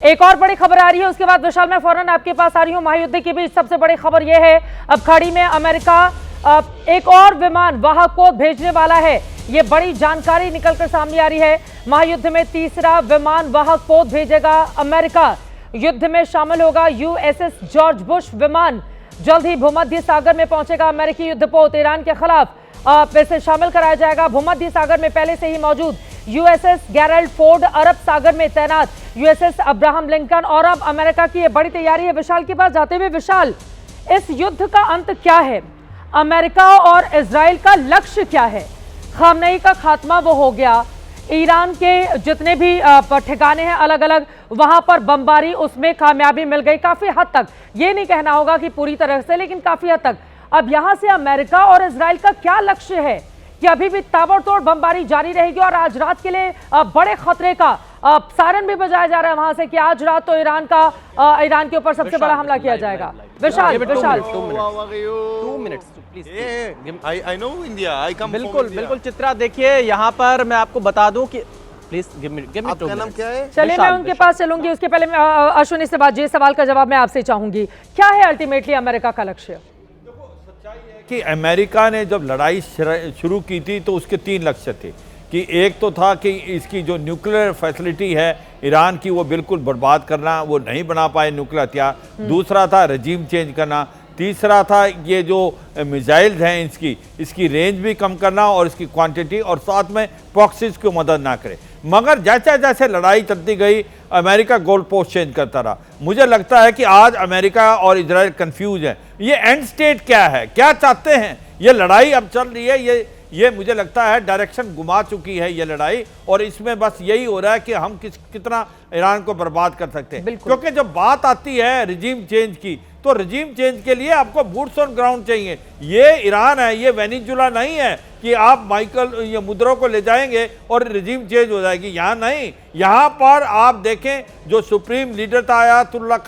एक और बड़ी खबर आ रही है, उसके बाद विशाल मैं फौरन आपके पास आ रही हूं। महायुद्ध की बीच सबसे बड़ी खबर यह है, अब खाड़ी में अमेरिका एक और विमान वाहक पोत भेजने वाला है। यह बड़ी जानकारी निकलकर सामने आ रही है। महायुद्ध में तीसरा विमान वाहक पोत भेजेगा अमेरिका। युद्ध में शामिल होगा यूएसएस जॉर्ज बुश विमान। जल्द ही भूमध्य सागर में पहुंचेगा अमेरिकी युद्धपोत। ईरान के खिलाफ इसे शामिल कराया जाएगा। भूमध्य सागर में पहले से ही मौजूद यूएसएस गेरल्ड फोर्ड अरब सागर में तैनात यूएसएस अब्राहम लिंकन और अब अमेरिका की यह बड़ी तैयारी है। विशाल के पास जाते हुए, विशाल, इस युद्ध का अंत क्या है? अमेरिका और इजराइल का लक्ष्य क्या है? खामनेई का खात्मा वो हो गया, ईरान के जितने भी ठिकाने हैं अलग अलग, वहां पर बमबारी, उसमें कामयाबी मिल गई काफी हद तक। ये नहीं कहना होगा कि पूरी तरह से, लेकिन काफी हद तक। अब यहां से अमेरिका और इजराइल का क्या लक्ष्य है कि अभी भी ताबड़तोड़ बमबारी जारी रहेगी और आज रात के लिए बड़े खतरे का सायरन भी बजाया जा रहा है वहां से कि आज रात तो ईरान के ऊपर सबसे बड़ा हमला किया जाएगा। विशाल, बिल्कुल चित्रा, देखिए यहाँ पर मैं आपको बता दूं कि प्लीज आपका नाम क्या है? चलिए मैं उनके पास चलूंगी, उसके पहले मैं अश्विनी से बात, ये सवाल का जवाब मैं आपसे चाहूंगी, क्या है अल्टीमेटली अमेरिका का लक्ष्य? कि अमेरिका ने जब लड़ाई शुरू की थी तो उसके 3 लक्ष्य थे कि एक तो था कि इसकी जो न्यूक्लियर फैसिलिटी है ईरान की वो बिल्कुल बर्बाद करना, वो नहीं बना पाए न्यूक्लियर हथियार। दूसरा था रजीम चेंज करना। तीसरा था ये जो मिसाइल्स हैं इसकी रेंज भी कम करना और इसकी क्वांटिटी, और साथ में प्रॉक्सीज की मदद ना करे। मगर जैसे जैसे लड़ाई चलती गई अमेरिका गोल पोस्ट चेंज करता रहा। मुझे लगता है कि आज अमेरिका और इजराइल कंफ्यूज है। ये एंड स्टेट क्या है, क्या चाहते हैं? ये लड़ाई अब चल रही है, ये मुझे लगता है डायरेक्शन घुमा चुकी है ये लड़ाई, और इसमें बस यही हो रहा है कि हम कितना ईरान को बर्बाद कर सकते हैं। क्योंकि जब बात आती है रिजीम चेंज की, तो रिजीम चेंज के लिए आपको बूट्स ऑन ग्राउंड चाहिए। ये ईरान है, ये वेनेजुला नहीं है कि आप ये मुद्रा को ले जाएंगे और रिजीम चेंज हो जाएगी। यहाँ नहीं, यहाँ पर आप देखें जो सुप्रीम लीडर था आयतुल्ला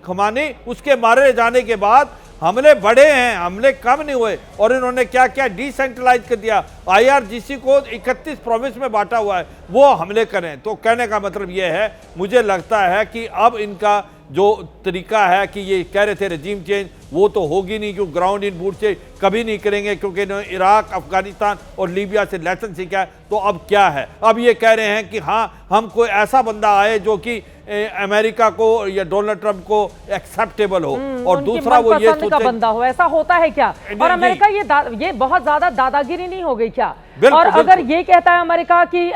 खमानी, उसके मारे जाने के बाद हमले बढ़े हैं, हमले कम नहीं हुए। और इन्होंने क्या क्या डिसेंट्रलाइज कर दिया। आईआरजीसी को 31 प्रोविंस में बांटा हुआ है, वो हमले करें। तो कहने का मतलब ये है, मुझे लगता है कि अब इनका जो तरीका है कि ये कह रहे थे रजीम चेंज, वो तो होगी नहीं, क्योंकि ग्राउंड इन बूट से कभी नहीं करेंगे, क्योंकि इन्होंने इराक, अफगानिस्तान और लीबिया से लेसन सीखा है। तो अब क्या है, अब ये कह रहे हैं कि हाँ, हम कोई ऐसा बंदा आए जो कि अमेरिका को या डोनाल्ड ट्रंप को एक्सेप्टेबल हो, और दूसरा वो ये का बंदा हो। ऐसा होता है क्या? और अमेरिका ये बहुत ज्यादा दादागिरी नहीं हो गई क्या? और अगर ये कहता है अमेरिका कि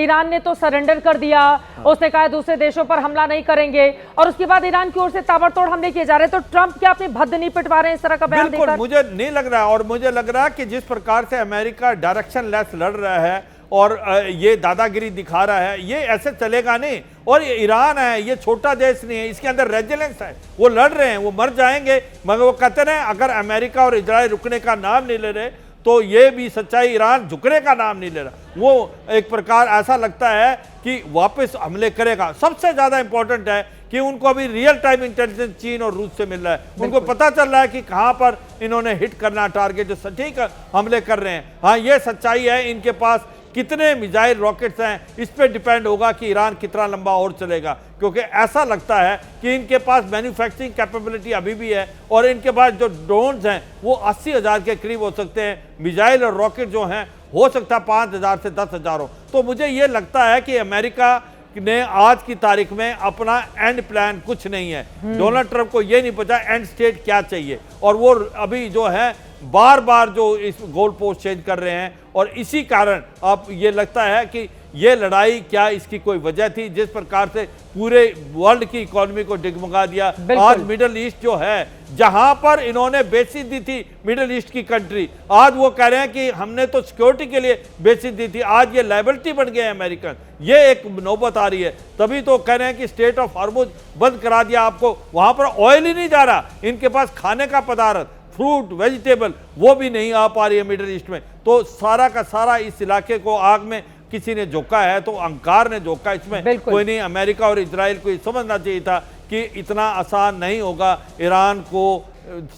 ईरान ने तो सरेंडर कर दिया, उसने कहा दूसरे देशों पर हमला नहीं करेंगे, और उसके बाद ईरान की ओर से ताबड़तोड़ हमले किए जा रहे हैं, तो ट्रंप क्या अपनी भद्द नहीं पिटवा रहे हैं इस तरह का बयान देकर? मुझे नहीं लग रहा, और मुझे लग रहा है कि जिस प्रकार से अमेरिका डायरेक्शन लेस लड़ रहा है और ये दादागिरी दिखा रहा है, ये ऐसे चलेगा नहीं। और ये ईरान है, ये छोटा देश नहीं है, इसके अंदर रेजिलेंस है। वो लड़ रहे हैं, वो मर जाएंगे, मगर वो कहते हैं अगर अमेरिका और इजराइल रुकने का नाम नहीं ले रहे तो ये भी सच्चाई, ईरान झुकने का नाम नहीं ले रहा। वो एक प्रकार ऐसा लगता है कि वापस हमले करेगा। सबसे ज्यादा इंपॉर्टेंट है कि उनको अभी रियल टाइम इंटेलिजेंस चीन और रूस से मिल रहा है। उनको पता चल रहा है कि कहां पर इन्होंने हिट करना, टारगेट जो सटीक हमले कर रहे हैं। हाँ, ये सच्चाई है। इनके पास कितने मिसाइल रॉकेट्स हैं, इस पर डिपेंड होगा कि ईरान कितना लंबा और चलेगा, क्योंकि ऐसा लगता है कि इनके पास मैन्युफैक्चरिंग कैपेबिलिटी अभी भी है, और इनके पास जो ड्रोन्स हैं वो 80,000 के करीब हो सकते हैं। मिसाइल और रॉकेट जो हैं हो सकता है 5,000 से 10,000 हो। तो मुझे ये लगता है कि अमेरिका ने आज की तारीख में अपना एंड प्लान कुछ नहीं है। डोनाल्ड ट्रंप को ये नहीं पता एंड स्टेट क्या चाहिए, और वो अभी जो है बार बार जो इस गोल पोस्ट चेंज कर रहे हैं, और इसी कारण अब ये लगता है कि ये लड़ाई, क्या इसकी कोई वजह थी? जिस प्रकार से पूरे वर्ल्ड की इकोनॉमी को डिगमगा दिया। आज मिडिल ईस्ट जो है, जहां पर इन्होंने बेसिस दी थी मिडिल ईस्ट की कंट्री, आज वो कह रहे हैं कि हमने तो सिक्योरिटी के लिए बेसिस दी थी, आज ये लायबिलिटी बन गए अमेरिकन। ये एक नौबत आ रही है। तभी तो कह रहे हैं कि स्टेट ऑफ हॉर्मुज बंद करा दिया आपको, वहां पर ऑयल ही नहीं जा रहा, इनके पास खाने का पदार्थ, फ्रूट, वेजिटेबल, वो भी नहीं आ पा रही है मिडिल ईस्ट में। तो सारा का सारा इस इलाके को आग में किसी ने झोंका है, तो अहंकार ने झोंका, इसमें कोई नहीं। अमेरिका और इजराइल को समझना चाहिए था कि इतना आसान नहीं होगा ईरान को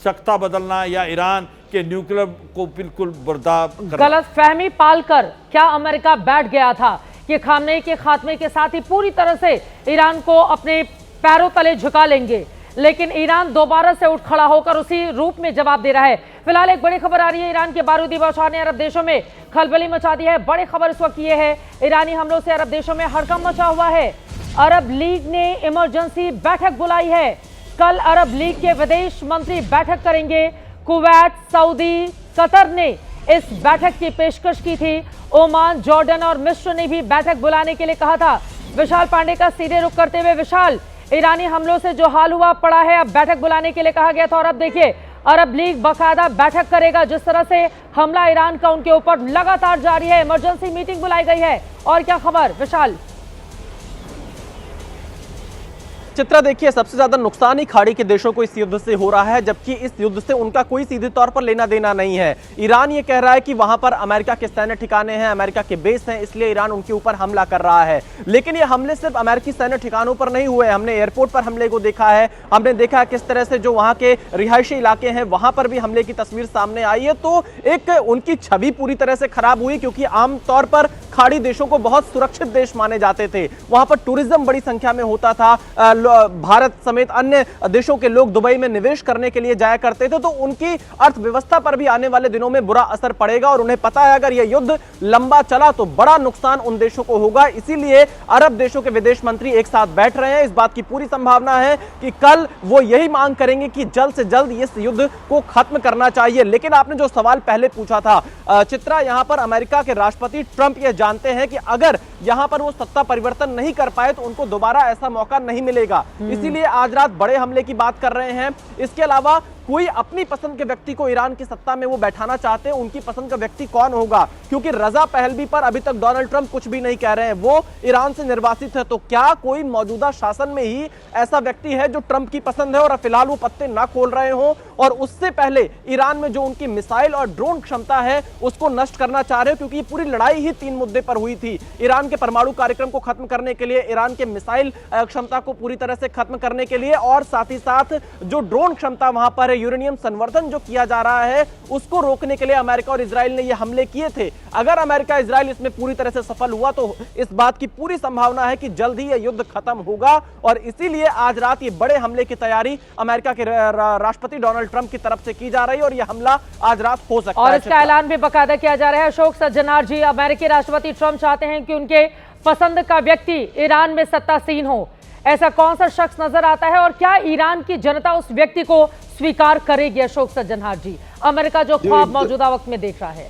सख्ता बदलना या ईरान के न्यूक्लियर को बिल्कुल बर्दाश्त करना। गलतफहमी पालकर क्या अमेरिका बैठ गया था कि खामनेई के खात्मे के साथ ही पूरी तरह से ईरान को अपने पैरों तले झुका लेंगे। लेकिन ईरान दोबारा से उठ खड़ा होकर उसी रूप में जवाब दे रहा है। फिलहाल एक बड़ी खबर आ रही है, ईरान के बारूदी बौछार ने अरब देशों में खलबली मचा दी है। बड़ी खबर इस वक्त ये है, ईरानी हमलों से अरब देशों में हड़कंप मचा हुआ है। अरब लीग ने इमरजेंसी बैठक बुलाई है। कल अरब लीग के विदेश मंत्री बैठक करेंगे। कुवैत, सऊदी, कतर ने इस बैठक की पेशकश की थी। ओमान, जॉर्डन और मिस्र ने भी बैठक बुलाने के लिए कहा था। विशाल पांडे का सीधे रुख करते हुए, विशाल, ईरानी हमलों से जो हाल हुआ पड़ा है, अब बैठक बुलाने के लिए कहा गया था और अब देखिए अरब लीग बाकायदा बैठक करेगा। जिस तरह से हमला ईरान का उनके ऊपर लगातार जारी है, इमरजेंसी मीटिंग बुलाई गई है। और क्या खबर विशाल? चित्रा देखिए, सबसे ज्यादा नुकसान ही खाड़ी के देशों को इस युद्ध से हो रहा है, जबकि इस युद्ध से उनका कोई सीधे तौर पर लेना देना नहीं है। ईरान ये कह रहा है कि वहां पर अमेरिका के सैन्य ठिकाने हैं, अमेरिका के बेस हैं, इसलिए ईरान उनके ऊपर हमला कर रहा है। लेकिन ये हमले सिर्फ अमेरिकी सैन्य ठिकानों पर नहीं हुए। हमने एयरपोर्ट पर हमले को देखा है, हमने देखा है किस तरह से जो वहां के रिहायशी इलाके हैं वहां पर भी हमले की तस्वीर सामने आई है। तो एक उनकी छवि पूरी तरह से खराब हुई, क्योंकि आमतौर पर खाड़ी देशों को बहुत सुरक्षित देश माने जाते थे। वहां पर टूरिज्म बड़ी संख्या में होता था, भारत समेत अन्य देशों के लोग दुबई में निवेश करने के लिए जाया करते थे। तो उनकी अर्थव्यवस्था पर भी आने वाले दिनों में बुरा असर पड़ेगा और उन्हें पता है अगर यह युद्ध लंबा चला तो बड़ा नुकसान उन देशों को होगा। इसीलिए अरब देशों के विदेश मंत्री एक साथ बैठ रहे हैं। इस बात की पूरी संभावना है कि कल वो यही मांग करेंगे कि जल्द से जल्द इस युद्ध को खत्म करना चाहिए। लेकिन आपने जो सवाल पहले पूछा था चित्रा, यहां पर अमेरिका के राष्ट्रपति ट्रंप ये जानते हैं कि अगर यहां पर वो सत्ता परिवर्तन नहीं कर पाए तो उनको दोबारा ऐसा मौका नहीं मिलेगा। इसीलिए आज रात बड़े हमले की बात कर रहे हैं। इसके अलावा कोई अपनी पसंद के व्यक्ति को ईरान की सत्ता में वो बैठाना चाहते हैं, उनकी पसंद का व्यक्ति कौन होगा? क्योंकि रजा पहलवी पर अभी तक डोनाल्ड ट्रंप कुछ भी नहीं कह रहे हैं, वो ईरान से निर्वासित है। तो क्या कोई मौजूदा शासन में ही ऐसा व्यक्ति है जो ट्रंप की पसंद है और फिलहाल वो पत्ते ना खोल रहे हो और उससे पहले ईरान में जो उनकी मिसाइल और ड्रोन क्षमता है उसको नष्ट करना चाह रहे हो? क्योंकि पूरी लड़ाई ही 3 मुद्दे पर हुई थी। ईरान के परमाणु कार्यक्रम को खत्म करने के लिए, ईरान के मिसाइल क्षमता को पूरी तरह से खत्म करने के लिए, और साथ ही साथ जो ड्रोन क्षमता वहां पर है, यूरेनियम संवर्धन जो किया जा रहा है उसको रोकने के लिए अमेरिका और इजराइल ने ये हमले किए थे। अगर अमेरिका इजराइल इसमें पूरी तरह से सफल हुआ तो इस बात की पूरी संभावना है कि जल्द ही यह युद्ध खत्म होगा। और इसीलिए आज रात ये बड़े हमले की तैयारी अमेरिका के राष्ट्रपति डोनाल्ड ट्रंप की तरफ से की जा रही है और यह हमला आज रात हो सकता है। और इसका ऐलान भी बाकायदा किया जा रहा है। अशोक सज्जनार जी, अमेरिकी राष्ट्रपति ट्रंप चाहते हैं कि उनके पसंद का व्यक्ति ईरान में सत्तासीन हो। ऐसा कौन सा शख्स नजर आता है और क्या ईरान की जनता उस व्यक्ति को स्वीकार करेगी? अशोक सज्जनहार जी, अमेरिका जो ख्वाब मौजूदा वक्त में देख रहा है।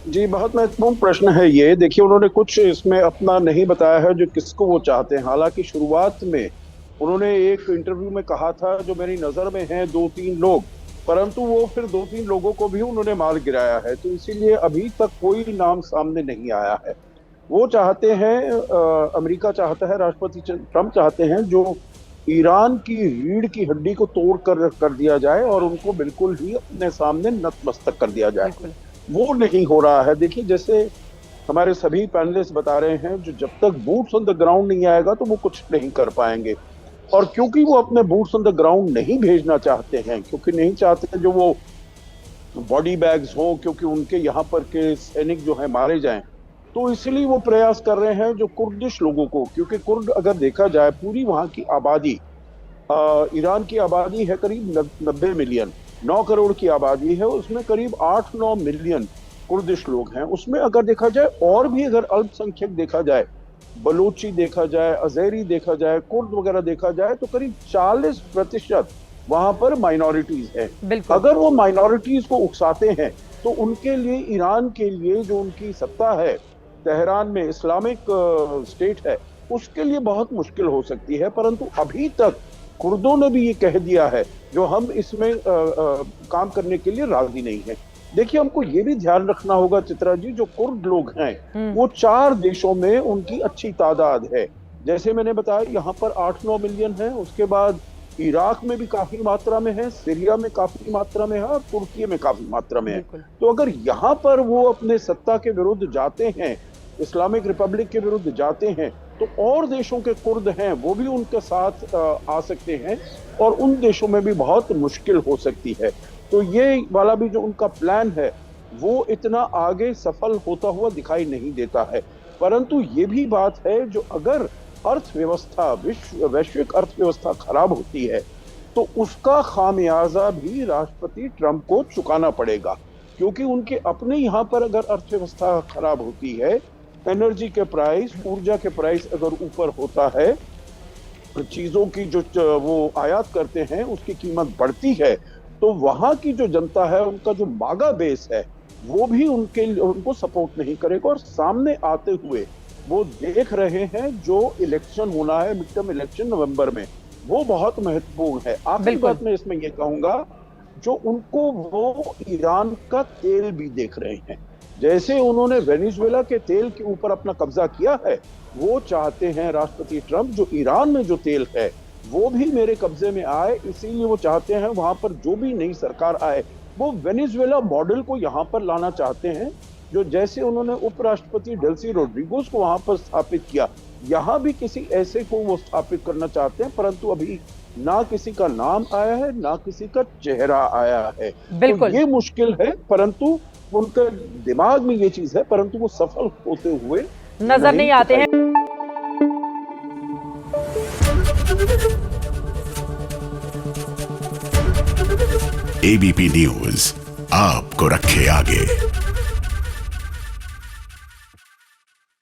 जी, बहुत महत्वपूर्ण प्रश्न है ये। देखिए, उन्होंने कुछ इसमें अपना नहीं बताया है जो किसको वो चाहते हैं। हालांकि शुरुआत में उन्होंने एक इंटरव्यू में कहा था जो मेरी नजर में है 2-3 लोग, परंतु वो फिर 2-3 लोगों को भी उन्होंने मार गिराया है। तो इसीलिए अभी तक कोई नाम सामने नहीं आया है। वो चाहते हैं, अमेरिका चाहता है, राष्ट्रपति ट्रंप चाहते हैं जो ईरान की रीढ़ की हड्डी को तोड़ कर दिया जाए और उनको बिल्कुल ही अपने सामने नतमस्तक कर दिया जाए। वो नहीं हो रहा है। देखिए, जैसे हमारे सभी पैनलिस्ट बता रहे हैं, जो जब तक बूट्स ऑन द ग्राउंड नहीं आएगा तो वो कुछ नहीं कर पाएंगे। और क्योंकि वो अपने बूट्स ऑन द ग्राउंड नहीं भेजना चाहते हैं, क्योंकि नहीं चाहते जो वो बॉडी बैग्स हो, क्योंकि उनके यहाँ पर के सैनिक जो है मारे जाएं, तो इसलिए वो प्रयास कर रहे हैं जो कुर्दिश लोगों को, क्योंकि कुर्द अगर देखा जाए पूरी वहाँ की आबादी, ईरान की आबादी है करीब 90 मिलियन, 9 करोड़ की आबादी है, उसमें करीब 8-9 मिलियन कुर्दिश लोग हैं। उसमें अगर देखा जाए और भी अगर अल्पसंख्यक देखा जाए, बलूची देखा जाए, अज़ेरी देखा जाए, कुर्द वगैरह देखा जाए, तो करीब 40% वहां पर माइनॉरिटीज है। अगर वो माइनॉरिटीज को उकसाते हैं तो उनके लिए, ईरान के लिए जो उनकी सत्ता है तेहरान में, इस्लामिक स्टेट है, उसके लिए बहुत मुश्किल हो सकती है। परंतु अभी तक कुर्दों ने भी ये कह दिया है जो हम इसमें काम करने के लिए राजी नहीं है। देखिए, हमको ये भी ध्यान रखना होगा चित्रा जी, जो कुर्द लोग हैं वो 4 देशों में उनकी अच्छी तादाद है। जैसे मैंने बताया, यहाँ पर 8-9 मिलियन है, उसके बाद इराक में भी काफी मात्रा में है, सीरिया में काफी मात्रा में है और तुर्की में काफी मात्रा में है। तो अगर यहाँ पर वो अपने सत्ता के विरुद्ध जाते हैं, इस्लामिक रिपब्लिक के विरुद्ध जाते हैं, तो और देशों के कुर्द हैं वो भी उनके साथ आ सकते हैं और उन देशों में भी बहुत मुश्किल हो सकती है। तो ये वाला भी जो उनका प्लान है वो इतना आगे सफल होता हुआ दिखाई नहीं देता है। परंतु ये भी बात है, जो अगर अर्थव्यवस्था वैश्विक अर्थव्यवस्था खराब होती है तो उसका खामियाजा भी राष्ट्रपति ट्रंप को चुकाना पड़ेगा, क्योंकि उनके अपने यहाँ पर अगर अर्थव्यवस्था खराब होती है, एनर्जी के प्राइस, ऊर्जा के प्राइस अगर ऊपर होता है, चीजों की जो वो आयात करते हैं उसकी कीमत बढ़ती है, तो वहां की जो जनता है, उनका जो मागा बेस है, वो भी उनको सपोर्ट नहीं करेगा। और सामने आते हुए वो देख रहे हैं जो इलेक्शन होना है, मिड टर्म इलेक्शन नवंबर में, वो बहुत महत्वपूर्ण है। आखिरी बात मैं इसमें ये कहूंगा, जो उनको वो ईरान का तेल भी देख रहे हैं, जैसे उन्होंने वेनेजुएला के तेल के ऊपर अपना कब्जा किया है, वो चाहते हैं राष्ट्रपति ट्रंप जो ईरान में जो तेल है वो भी मेरे कब्जे में आए, इसीलिए वो चाहते हैं वहां पर जो भी नई सरकार आए वो वेनेजुएला मॉडल को यहाँ पर लाना चाहते हैं, जो जैसे उन्होंने उपराष्ट्रपति डेल्सी रोड्रिगोस को वहां पर स्थापित किया, यहाँ भी किसी ऐसे को वो स्थापित करना चाहते हैं, परंतु अभी ना किसी का नाम आया है, ना किसी का चेहरा आया है। तो ये मुश्किल है, परंतु उनके दिमाग में ये चीज है, परंतु वो सफल होते हुए नजर नहीं आते हैं। एबीपी न्यूज आपको रखे आगे।